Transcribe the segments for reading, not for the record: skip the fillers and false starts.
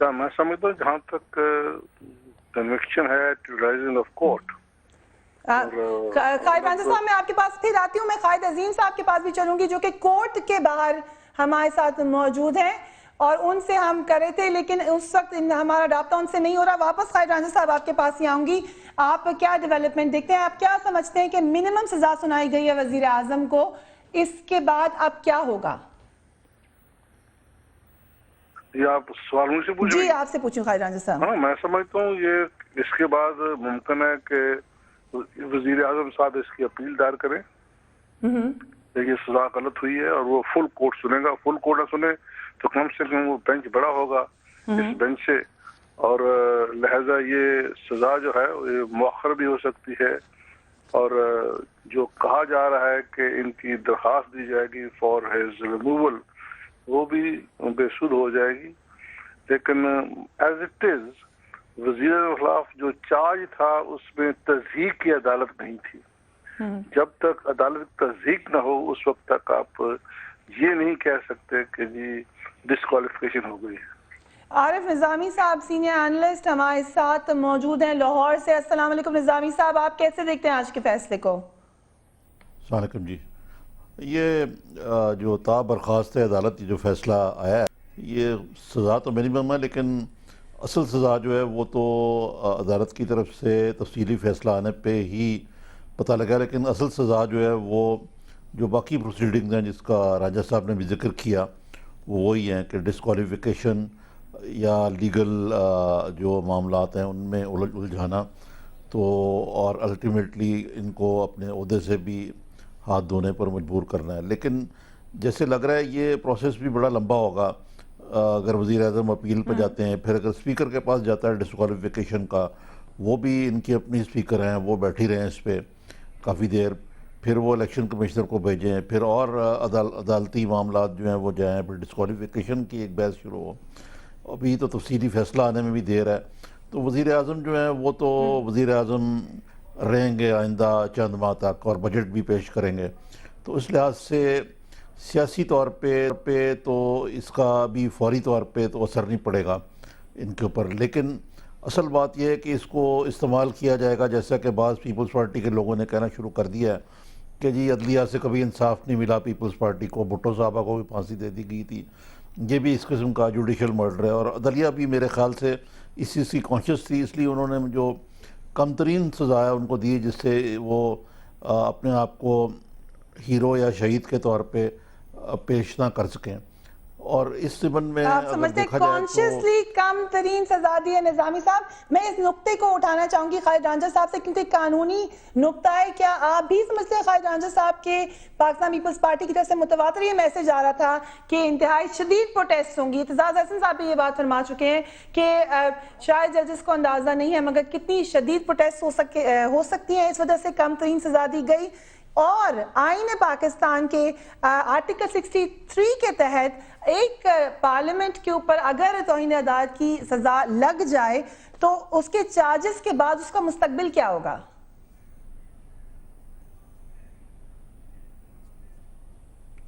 میں سمجھتا ہوں جہاں تک کنوکشن ہے ٹیورائزنگ آف کورٹ. قائد رانجھا صاحب میں آپ کے پاس پھر آتی ہوں. میں قائد عظیم صاحب کے پاس بھی چلوں گی جو کہ کورٹ کے باہر ہمارے ساتھ موجود ہیں اور ان سے ہم کر رہے تھے لیکن اس وقت ہمارا رابطہ ان سے نہیں ہو رہا. واپس قائد رانجھا صاحب آپ کے پاس ہی آؤں گی. آپ کیا ڈیولپمنٹ دیکھتے ہیں؟ آپ کیا سمجھتے ہیں کہ منیمم سزا سنائی گئی ہے وزیر اعظم کو, اس کے بعد اب کیا ہوگا؟ یہ آپ سوال مجھ سے پوچھ رہی ہیں؟ جی آپ سے پوچھوں قائد رانجھا صاحب. ہاں میں سمجھتا ہوں یہ اس کے بعد ممکن ہے کہ وزیر اعظم صاحب اس کی اپیل دائر کریں. یہ سزا غلط ہوئی ہے اور وہ فل کورٹ سنے گا. فل کورٹ نہ سنے تو کم سے کم وہ بینچ بڑا ہوگا اس بینچ سے, اور لہذا یہ سزا جو ہے یہ مؤخر بھی ہو سکتی ہے. اور جو کہا جا رہا ہے کہ ان کی درخواست دی جائے گی فار ہز ریموول, وہ بھی بے سود ہو جائے گی. لیکن ایز اٹ از وزیر اعظم کے خلاف جو چارج تھا اس میں تصدیق کی عدالت نہیں تھی. جب تک عدالت تصدیق نہ ہو اس وقت تک آپ یہ نہیں کہہ سکتے کہ جی ڈسکوالیفیکیشن ہو گئی ہے. عارف نظامی صاحب سینئر اینالسٹ ہمارے ساتھ موجود ہیں لاہور سے. السلام علیکم نظامی صاحب, آپ کیسے دیکھتے ہیں آج کے فیصلے کو؟ السلام علیکم جی. یہ جو برخاست عدالت جو فیصلہ آیا ہے یہ سزا تو منیمم ہے, لیکن اصل سزا جو ہے وہ تو عدالت کی طرف سے تفصیلی فیصلہ آنے پہ ہی پتہ لگا. لیکن اصل سزا جو ہے وہ جو باقی پروسیڈنگز ہیں جس کا رانجھا صاحب نے بھی ذکر کیا وہ وہی ہیں کہ ڈسکوالیفیکیشن یا لیگل جو معاملات ہیں ان میں الجھانا تو, اور الٹیمیٹلی ان کو اپنے عہدے سے بھی ہاتھ دھونے پر مجبور کرنا ہے. لیکن جیسے لگ رہا ہے یہ پروسیس بھی بڑا لمبا ہوگا. اگر وزیر اعظم اپیل پہ جاتے ہیں, پھر اگر اسپیکر کے پاس جاتا ہے ڈسکوالیفیکیشن کا, وہ بھی ان کی اپنی اسپیکر ہیں, وہ بیٹھی رہے ہیں اس پہ کافی دیر, پھر وہ الیکشن کمشنر کو بھیجیں, پھر اور عدالتی معاملات جو ہیں وہ جائیں, پھر ڈسکوالیفیکیشن کی ایک بحث شروع ہو. ابھی تو تفصیلی فیصلہ آنے میں بھی دیر ہے. تو وزیر اعظم جو ہیں وہ تو وزیر اعظم رہیں گے آئندہ چند ماہ تک, اور بجٹ بھی پیش کریں گے. تو اس لحاظ سے سیاسی طور پہ تو اس کا بھی فوری طور پہ تو اثر نہیں پڑے گا ان کے اوپر. لیکن اصل بات یہ ہے کہ اس کو استعمال کیا جائے گا, جیسا کہ بعض پیپلز پارٹی کے لوگوں نے کہنا شروع کر دیا ہے کہ جی عدلیہ سے کبھی انصاف نہیں ملا پیپلز پارٹی کو, بھٹو صاحبہ کو بھی پھانسی دے دی گئی تھی, یہ بھی اس قسم کا جوڈیشل مرڈر ہے. اور عدلیہ بھی میرے خیال سے اس چیز کی کانشیس تھی, اس لیے انہوں نے جو کم ترین سزا ہے ان کو دی جس سے وہ اپنے آپ کو ہیرو یا شہید کے طور پہ پیش نہ کر سکیں. اور اس ضمن میں آپ سمجھتے ہیں کانشیسلی کم ترین سزا دی ہے؟ نظامی صاحب میں اس نقطے کو اٹھانا چاہوں گی قائد رانجھا صاحب سے, کیونکہ قانونی نقطہ ہے. کیا آپ بھی سمجھتے ہیں قائد رانجھا صاحب کے پاکستان پیپلز پارٹی کی طرف سے متواتر یہ میسج آ رہا تھا کہ انتہائی شدید پروٹیسٹ ہوں گی؟ اعتزاز احسن صاحب بھی یہ بات فرما چکے ہیں کہ شاید ججز کو اندازہ نہیں ہے مگر کتنی شدید پروٹیسٹ ہو سکتی ہیں, اس وجہ سے کم ترین سزا دی گئی. اور آئین پاکستان کے آرٹیکل 63 کے تحت ایک پارلیمنٹ کے اوپر اگر توہین عدالت کی سزا لگ جائے تو اس کے چارجز کے بعد اس کا مستقبل کیا ہوگا؟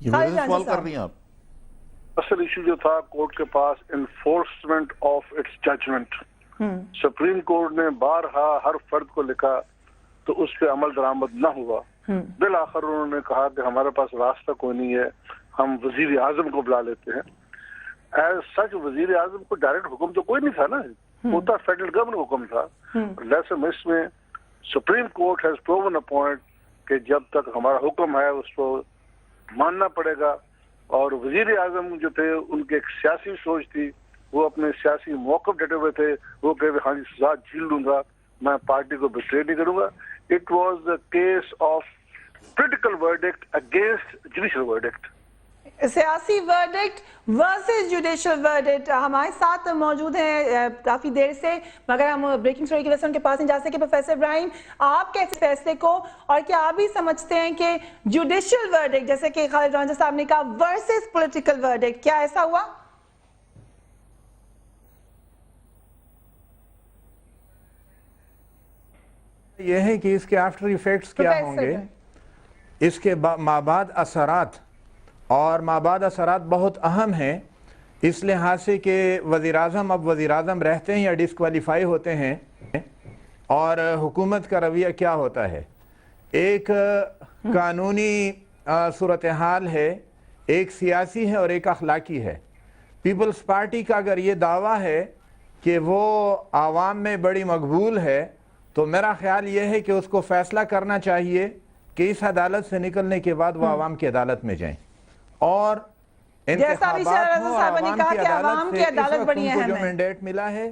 یہ میرے سوال کر رہی ہیں آپ؟ اصل ایشو جو تھا کورٹ کے پاس enforcement of its judgment. Supreme court نے بارہا ہر فرد کو لکھا تو اس پہ عمل درآمد نہ ہوا. بالآخر انہوں نے کہا کہ ہمارے پاس راستہ کوئی نہیں ہے, ہم وزیر اعظم کو بلا لیتے ہیں. ایز سچ وزیر اعظم کو ڈائریکٹ حکم تو کوئی نہیں تھا نا, وہ تو فیڈرل گورنمنٹ حکم تھا. لیسن اس میں supreme court has proven a point کہ جب تک ہمارا حکم ہے اس کو ماننا پڑے گا. اور وزیر اعظم جو تھے ان کی ایک سیاسی سوچ تھی, وہ اپنے سیاسی موقف ڈٹے ہوئے تھے, وہ کہ ہاں جی سزا جھیل لوں گا, میں پارٹی کو بٹرے نہیں کروں گا. It was the case of political verdict against judicial verdict. سیاسی ورڈکٹ ورسز جوڈیشل ورڈکٹ. ہمارے ساتھ موجود ہیں کافی دیر سے مگر ہم بریکنگ سٹوری کی وجہ سے ان کے پاس نہیں جا سکے. پروفیسر ابراہیم, آپ کیسے فیصلے کو, اور کیا آپ بھی سمجھتے ہیں کہ جوڈیشل ورڈکٹ جیسے کہ خالد رانجھا صاحب نے کہا ورسز پولیٹیکل ورڈکٹ, کیا ایسا ہوا؟ یہ ہے کہ اس کے آفٹر ایفیکٹس کیا ہوں گے, اس کے مابعد اثرات, اور مابعد اثرات بہت اہم ہیں. اس لحاظ سے کہ وزیر اعظم اب وزیر اعظم رہتے ہیں یا ڈسکوالیفائی ہوتے ہیں، اور حکومت کا رویہ کیا ہوتا ہے۔ ایک قانونی صورتحال ہے، ایک سیاسی ہے اور ایک اخلاقی ہے۔ پیپلز پارٹی کا اگر یہ دعویٰ ہے کہ وہ عوام میں بڑی مقبول ہے، تو میرا خیال یہ ہے کہ اس کو فیصلہ کرنا چاہیے کہ اس عدالت سے نکلنے کے بعد وہ عوام کی عدالت میں جائیں، اور انتخابات ہوں اور عوام کی عدالت سے اس وقت ان کو جو مینڈیٹ ملا ہے،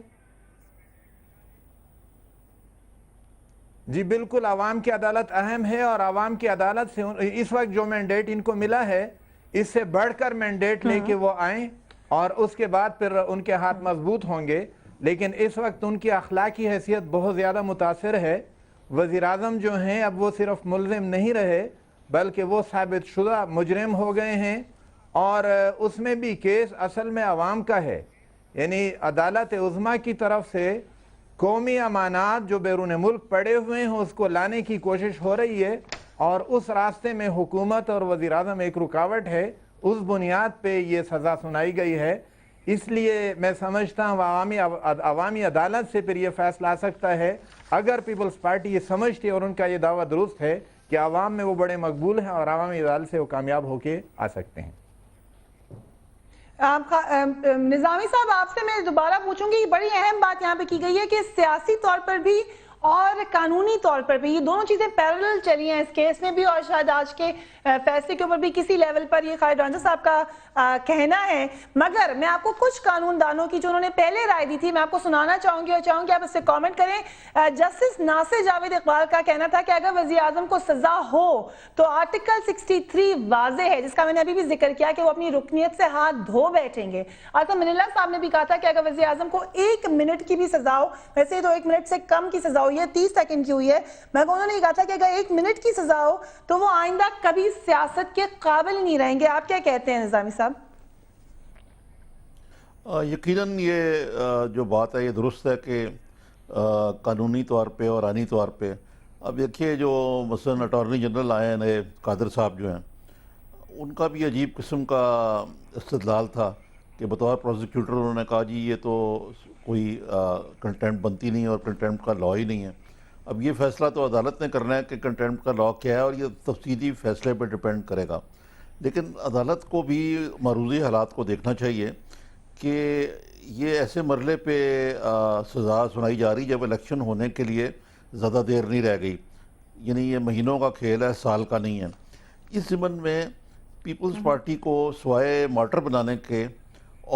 جی بالکل عوام کی عدالت اہم ہے، اور عوام کی عدالت سے اس وقت جو مینڈیٹ ان کو ملا ہے، اس سے بڑھ کر مینڈیٹ لے کے وہ آئیں، اور اس کے بعد پھر ان کے ہاتھ مضبوط ہوں گے۔ لیکن اس وقت ان کی اخلاقی حیثیت بہت زیادہ متاثر ہے۔ وزیر اعظم جو ہیں اب وہ صرف ملزم نہیں رہے، بلکہ وہ ثابت شدہ مجرم ہو گئے ہیں، اور اس میں بھی کیس اصل میں عوام کا ہے، یعنی عدالت عظمیٰ کی طرف سے قومی امانات جو بیرون ملک پڑے ہوئے ہیں اس کو لانے کی کوشش ہو رہی ہے، اور اس راستے میں حکومت اور وزیر اعظم ایک رکاوٹ ہے۔ اس بنیاد پہ یہ سزا سنائی گئی ہے۔ اس لیے میں سمجھتا ہوں عوامی عدالت سے پھر یہ فیصلہ آ سکتا ہے، اگر پیپلز پارٹی یہ سمجھتی ہے اور ان کا یہ دعویٰ درست ہے کہ عوام میں وہ بڑے مقبول ہیں اور عوامی عدالت سے وہ کامیاب ہو کے آ سکتے ہیں۔ نظامی صاحب، آپ سے میں دوبارہ پوچھوں گی، بڑی اہم بات یہاں پہ کی گئی ہے کہ سیاسی طور پر بھی اور قانونی طور پر بھی یہ دونوں چیزیں پیرلل چلی ہیں اس کیس میں بھی، اور شاید آج کے فیصلے کے اوپر بھی کسی لیول پر یہ خالد رانجھا صاحب کا کہنا ہے۔ مگر میں آپ کو کچھ قانون دانوں کی جو انہوں نے پہلے رائے دی تھی میں آپ کو سنانا چاہوں گی، اور چاہوں گی آپ اس سے کامنٹ کریں۔ جسٹس ناصر جاوید اقبال کا کہنا تھا کہ اگر وزیر اعظم کو سزا ہو تو آرٹیکل 63 واضح ہے، جس کا میں نے ابھی بھی ذکر کیا کہ وہ اپنی رکنیت سے ہاتھ دھو بیٹھیں گے۔ آصف منیلا صاحب نے بھی کہا تھا کہ اگر وزیر اعظم کو 1 منٹ کی بھی سزا ہو، ویسے تو 1 منٹ سے کم کی سزا ہوئی ہے، 30 سیکنڈ کی ہوئی ہے، مگر انہوں نے کہا تھا کہ اگر 1 منٹ کی سزا ہو تو وہ آئندہ کبھی سیاست کے قابل نہیں رہیں گے۔ آپ کیا کہتے ہیں نظامی صاحب؟ یقیناً یہ جو بات ہے یہ درست ہے کہ قانونی طور پہ اور آئینی طور پہ، اب دیکھیے جو مثلاً اٹارنی جنرل آئے ہیں نئے قادر صاحب جو ہیں، ان کا بھی عجیب قسم کا استدلال تھا کہ بطور پروسیکیوٹر انہوں نے کہا جی یہ تو کوئی کنٹیمپٹ بنتی نہیں اور کنٹیمپٹ کا لاء ہی نہیں ہے۔ اب یہ فیصلہ تو عدالت نے کرنا ہے کہ کنٹیمپٹ کا لاء کیا ہے، اور یہ تفصیلی فیصلے پہ ڈیپینڈ کرے گا۔ لیکن عدالت کو بھی معروضی حالات کو دیکھنا چاہیے کہ یہ ایسے مرحلے پہ سزا سنائی جا رہی جب الیکشن ہونے کے لیے زیادہ دیر نہیں رہ گئی، یعنی یہ مہینوں کا کھیل ہے، سال کا نہیں ہے۔ اس ضمن میں پیپلز پارٹی کو سوائے مارٹر بنانے کے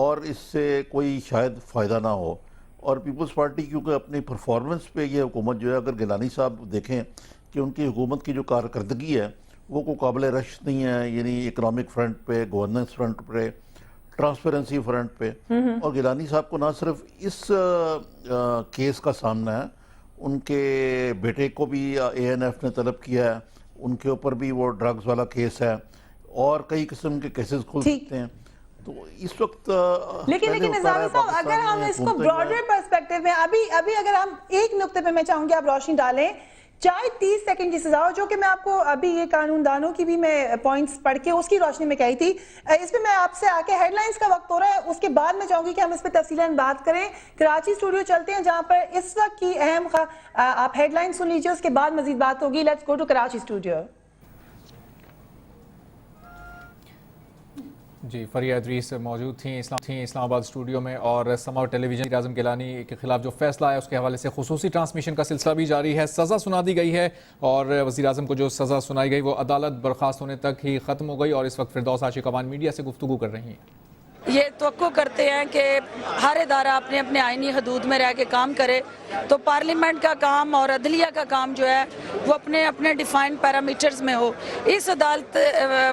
اور اس سے کوئی شاید فائدہ نہ ہو، اور پیپلز پارٹی کیونکہ اپنی پرفارمنس پہ یہ حکومت جو ہے، اگر گیلانی صاحب دیکھیں کہ ان کی حکومت کی جو کارکردگی ہے وہ کوئی قابل رشک نہیں ہے، یعنی اکنامک فرنٹ پہ، گورننس فرنٹ پہ، ٹرانسپیرنسی فرنٹ پہ، اور گیلانی صاحب کو نہ صرف اس کیس کا سامنا ہے، ان کے بیٹے کو بھی ANF نے طلب کیا ہے، ان کے اوپر بھی وہ ڈرگز والا کیس ہے، اور کئی قسم کے کیسز کھل سکتے ہیں۔ تو اس وقت لیکن نظامی صاحب اگر ہم اس کو براڈر پرسپیکٹیو میں ابھی اگر ہم ایک نقطے پہ میں چاہوں گی آپ روشنی ڈالیں، چاہے 30 سیکنڈ کی سزا ہو، جو کہ میں آپ کو ابھی یہ قانون دانوں کی بھی میں پوائنٹس پڑھ کے اس کی روشنی میں کہی تھی، اس پہ میں آپ سے آ کے ہیڈ لائنز کا وقت ہو رہا ہے، اس کے بعد میں چاہوں گی کہ ہم اس پہ تفصیلاً بات کریں۔ کراچی اسٹوڈیو چلتے ہیں جہاں پر اس وقت کی اہم آپ ہیڈ لائن سن لیجیے، اس کے بعد مزید بات ہوگی۔ Let's go to Karachi studio. جی، فریہ ادریس موجود تھیں اسلام آباد اسٹوڈیو میں، اور سما ٹیلی ویژن وزیر اعظم گیلانی کے خلاف جو فیصلہ آیا اس کے حوالے سے خصوصی ٹرانسمیشن کا سلسلہ بھی جاری ہے۔ سزا سنا دی گئی ہے، اور وزیر اعظم کو جو سزا سنائی گئی وہ عدالت برخاست ہونے تک ہی ختم ہو گئی، اور اس وقت فردوس عاشق امان میڈیا سے گفتگو کر رہی ہیں۔ یہ توقع کرتے ہیں کہ ہر ادارہ اپنے اپنے آئینی حدود میں رہ کے کام کرے، تو پارلیمنٹ کا کام اور عدلیہ کا کام جو ہے وہ اپنے اپنے ڈیفائنڈ پیرامیٹرز میں ہو۔ اس عدالت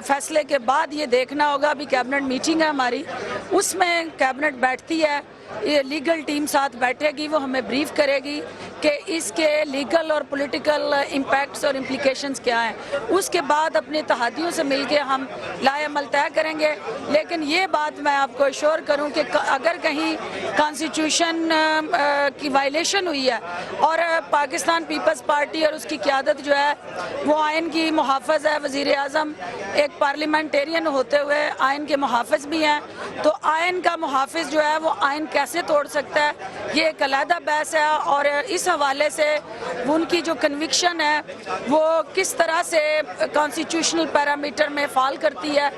فیصلے کے بعد یہ دیکھنا ہوگا، ابھی کیبنٹ میٹنگ ہے ہماری، اس میں کیبنٹ بیٹھتی ہے، یہ لیگل ٹیم ساتھ بیٹھے گی، وہ ہمیں بریف کرے گی کہ اس کے لیگل اور پولیٹیکل امپیکٹس اور امپلیکیشنز کیا ہیں، اس کے بعد اپنے اتحادیوں سے مل کے ہم لائحہ عمل طے کریں گے۔ لیکن یہ بات میں آپ کو ایشور کروں کہ اگر کہیں کانسٹیٹیوشن کی وائلیشن ہوئی ہے اور پاکستان پیپلز پارٹی اور اس کی قیادت جو ہے وہ آئین کی محافظ ہے، وزیر اعظم ایک پارلیمنٹیرین ہوتے ہوئے آئین کے محافظ بھی ہیں، تو آئین کا محافظ جو ہے وہ آئین کیسے توڑ سکتا ہے، یہ ایک علیحدہ بحث ہے۔ اور اس حوالے سے ان کی جو کنوکشن ہے وہ کس طرح سے کانسٹیٹیوشنل پیرامیٹر میں فال کرتی ہے۔